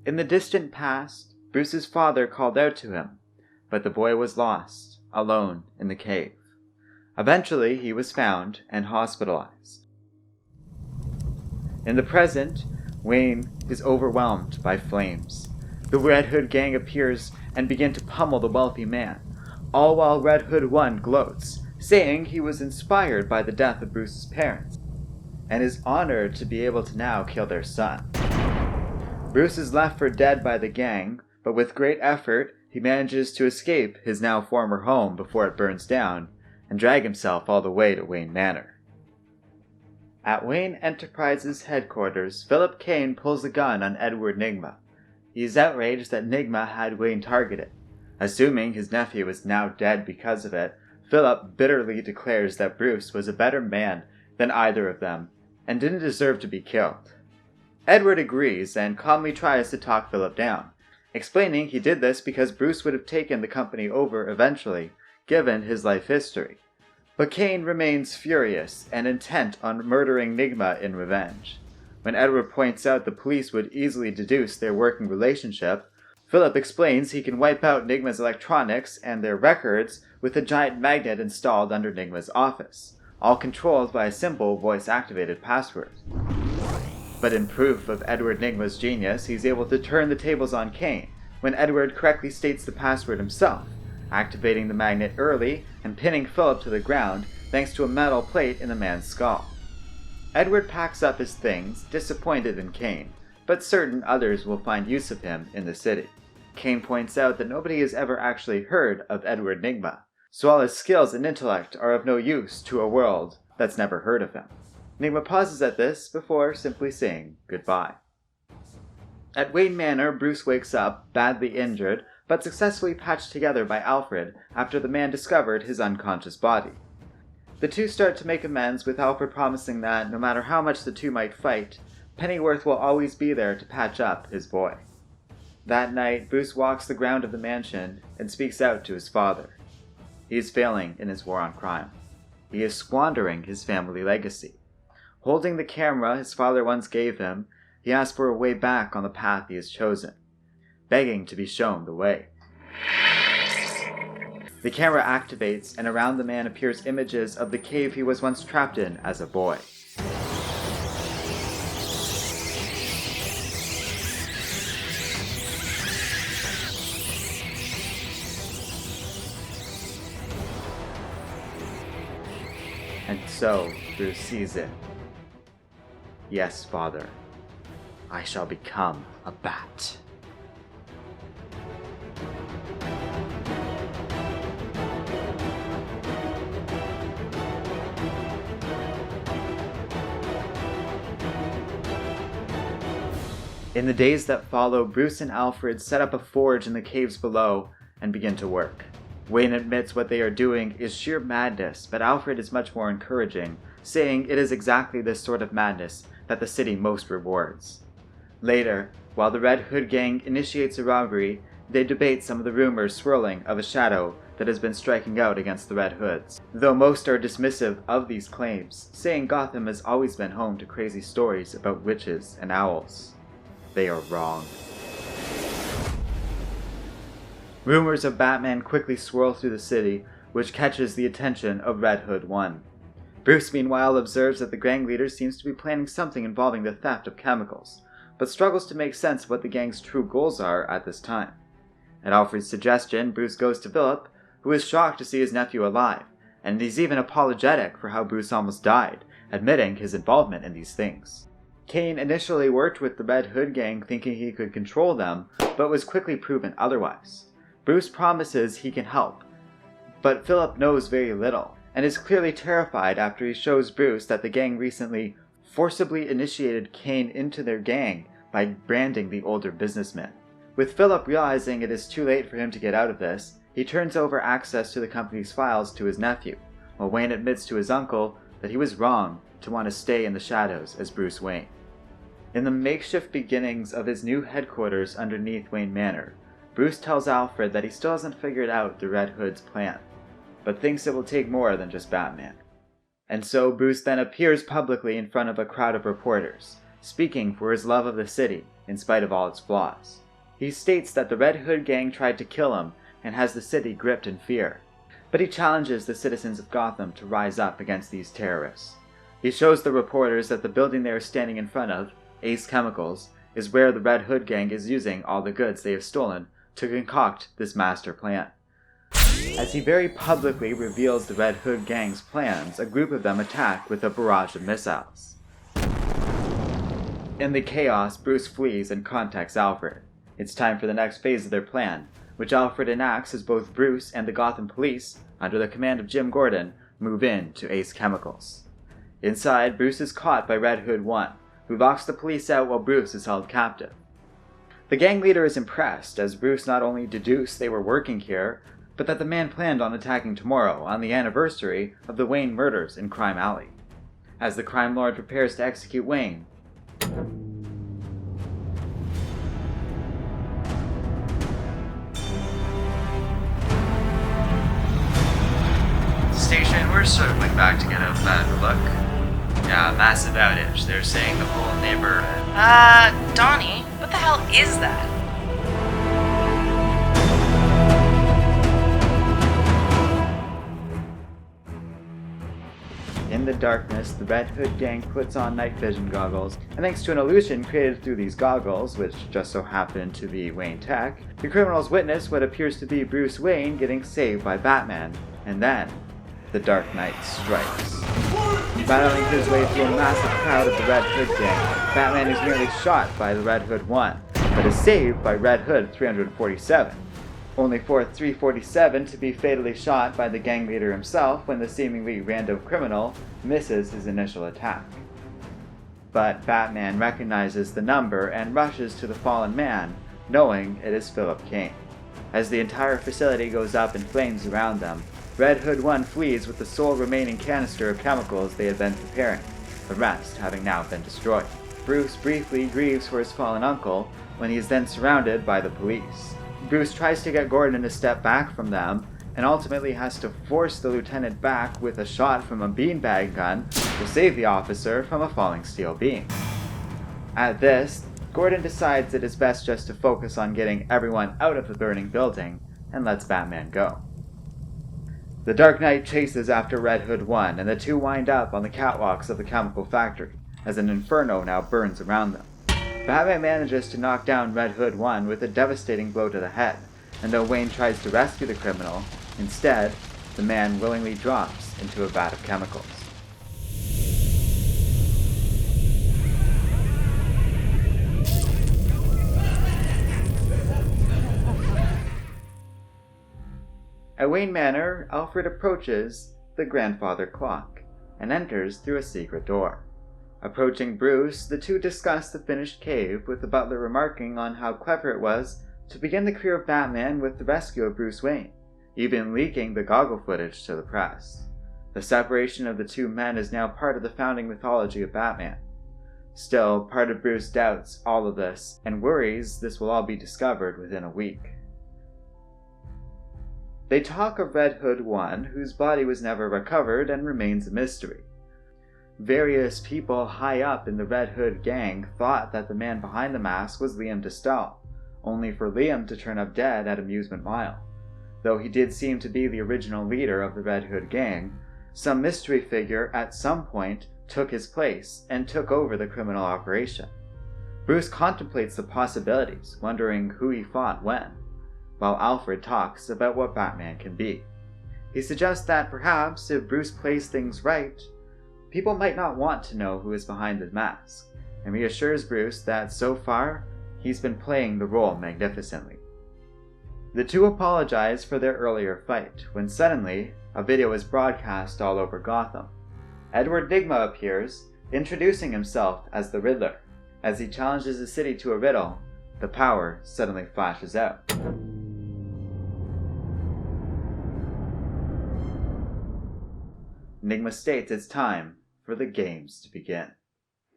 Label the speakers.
Speaker 1: In the distant past, Bruce's father called out to him, but the boy was lost, alone in the cave. Eventually, he was found and hospitalized. In the present, Wayne is overwhelmed by flames. The Red Hood gang appears and begin to pummel the wealthy man, all while Red Hood 1 gloats, saying he was inspired by the death of Bruce's parents, and is honored to be able to now kill their son. Bruce is left for dead by the gang, but with great effort, he manages to escape his now former home before it burns down, and drag himself all the way to Wayne Manor. At Wayne Enterprises headquarters, Philip Kane pulls a gun on Edward Nigma. He is outraged that Nigma had Wayne targeted. Assuming his nephew is now dead because of it, Philip bitterly declares that Bruce was a better man than either of them, and didn't deserve to be killed. Edward agrees and calmly tries to talk Philip down, explaining he did this because Bruce would have taken the company over eventually, given his life history. But Kane remains furious and intent on murdering Nigma in revenge. When Edward points out the police would easily deduce their working relationship, Philip explains he can wipe out Nigma's electronics and their records with a giant magnet installed under Nigma's office, all controlled by a simple voice-activated password. But in proof of Edward Nigma's genius, he's able to turn the tables on Kane when Edward correctly states the password himself, activating the magnet early and pinning Philip to the ground thanks to a metal plate in the man's skull. Edward packs up his things, disappointed in Kane, but certain others will find use of him in the city. Kane points out that nobody has ever actually heard of Edward Nigma, so all his skills and intellect are of no use to a world that's never heard of him. Nigma pauses at this before simply saying goodbye. At Wayne Manor, Bruce wakes up, badly injured, but successfully patched together by Alfred after the man discovered his unconscious body. The two start to make amends, with Alfred promising that, no matter how much the two might fight, Pennyworth will always be there to patch up his boy. That night, Bruce walks the ground of the mansion and speaks out to his father. He is failing in his war on crime. He is squandering his family legacy. Holding the camera his father once gave him, he asks for a way back on the path he has chosen, begging to be shown the way. The camera activates, and around the man appears images of the cave he was once trapped in as a boy. And so Bruce sees it. Yes, father, I shall become a bat. In the days that follow, Bruce and Alfred set up a forge in the caves below and begin to work. Wayne admits what they are doing is sheer madness, but Alfred is much more encouraging, saying it is exactly this sort of madness that the city most rewards. Later, while the Red Hood gang initiates a robbery, they debate some of the rumors swirling of a shadow that has been striking out against the Red Hoods, though most are dismissive of these claims, saying Gotham has always been home to crazy stories about witches and owls. They are wrong. Rumors of Batman quickly swirl through the city, which catches the attention of Red Hood 1. Bruce meanwhile observes that the gang leader seems to be planning something involving the theft of chemicals, but struggles to make sense of what the gang's true goals are at this time. At Alfred's suggestion, Bruce goes to Philip, who is shocked to see his nephew alive, and he's even apologetic for how Bruce almost died, admitting his involvement in these things. Kane initially worked with the Red Hood gang thinking he could control them, but was quickly proven otherwise. Bruce promises he can help, but Philip knows very little, and is clearly terrified after he shows Bruce that the gang recently forcibly initiated Kane into their gang by branding the older businessman. With Philip realizing it is too late for him to get out of this, he turns over access to the company's files to his nephew, while Wayne admits to his uncle that he was wrong to want to stay in the shadows as Bruce Wayne. In the makeshift beginnings of his new headquarters underneath Wayne Manor, Bruce tells Alfred that he still hasn't figured out the Red Hood's plan, but thinks it will take more than just Batman. And so Bruce then appears publicly in front of a crowd of reporters, speaking for his love of the city, in spite of all its flaws. He states that the Red Hood gang tried to kill him and has the city gripped in fear. But he challenges the citizens of Gotham to rise up against these terrorists. He shows the reporters that the building they are standing in front of, Ace Chemicals, is where the Red Hood gang is using all the goods they have stolen to concoct this master plan. As he very publicly reveals the Red Hood gang's plans, a group of them attack with a barrage of missiles. In the chaos, Bruce flees and contacts Alfred. It's time for the next phase of their plan, which Alfred enacts as both Bruce and the Gotham police, under the command of Jim Gordon, move in to Ace Chemicals. Inside, Bruce is caught by Red Hood 1, who locks the police out while Bruce is held captive. The gang leader is impressed, as Bruce not only deduced they were working here, but that the man planned on attacking tomorrow on the anniversary of the Wayne murders in Crime Alley. As the crime lord prepares to execute Wayne,
Speaker 2: Station, we're circling back to get a better look. Yeah, massive outage. They're saying the whole neighborhood.
Speaker 3: Donnie, what the hell is that?
Speaker 1: in the darkness, the Red Hood gang puts on night vision goggles, and thanks to an illusion created through these goggles, which just so happen to be Wayne tech, the criminals witness what appears to be Bruce Wayne getting saved by Batman, and then the Dark Knight strikes. Battling his way through a massive crowd of the Red Hood gang, Batman is nearly shot by the Red Hood 1, but is saved by Red Hood 347. Only for 347 to be fatally shot by the gang leader himself when the seemingly random criminal misses his initial attack. But Batman recognizes the number and rushes to the fallen man, knowing it is Philip Kane. As the entire facility goes up in flames around them, Red Hood 1 flees with the sole remaining canister of chemicals they had been preparing, the rest having now been destroyed. Bruce briefly grieves for his fallen uncle when he is then surrounded by the police. Bruce tries to get Gordon to step back from them, and ultimately has to force the lieutenant back with a shot from a beanbag gun to save the officer from a falling steel beam. At this, Gordon decides it is best just to focus on getting everyone out of the burning building, and lets Batman go. The Dark Knight chases after Red Hood 1, and the two wind up on the catwalks of the chemical factory, as an inferno now burns around them. Batman manages to knock down Red Hood 1 with a devastating blow to the head, and though Wayne tries to rescue the criminal, instead, the man willingly drops into a vat of chemicals. At Wayne Manor, Alfred approaches the grandfather clock, and enters through a secret door. Approaching Bruce, the two discuss the finished cave, with the butler remarking on how clever it was to begin the career of Batman with the rescue of Bruce Wayne, even leaking the goggle footage to the press. The separation of the two men is now part of the founding mythology of Batman. Still, part of Bruce doubts all of this, and worries this will all be discovered within a week. They talk of Red Hood 1, whose body was never recovered and remains a mystery. Various people high up in the Red Hood gang thought that the man behind the mask was Liam DeStahl, only for Liam to turn up dead at Amusement Mile. Though he did seem to be the original leader of the Red Hood gang, some mystery figure at some point took his place and took over the criminal operation. Bruce contemplates the possibilities, wondering who he fought when, while Alfred talks about what Batman can be. He suggests that perhaps if Bruce plays things right, people might not want to know who is behind the mask, and reassures Bruce that so far, he's been playing the role magnificently. The two apologize for their earlier fight, when suddenly, a video is broadcast all over Gotham. Edward Nigma appears, introducing himself as the Riddler. As he challenges the city to a riddle, the power suddenly flashes out. Nigma states it's time for the games to begin.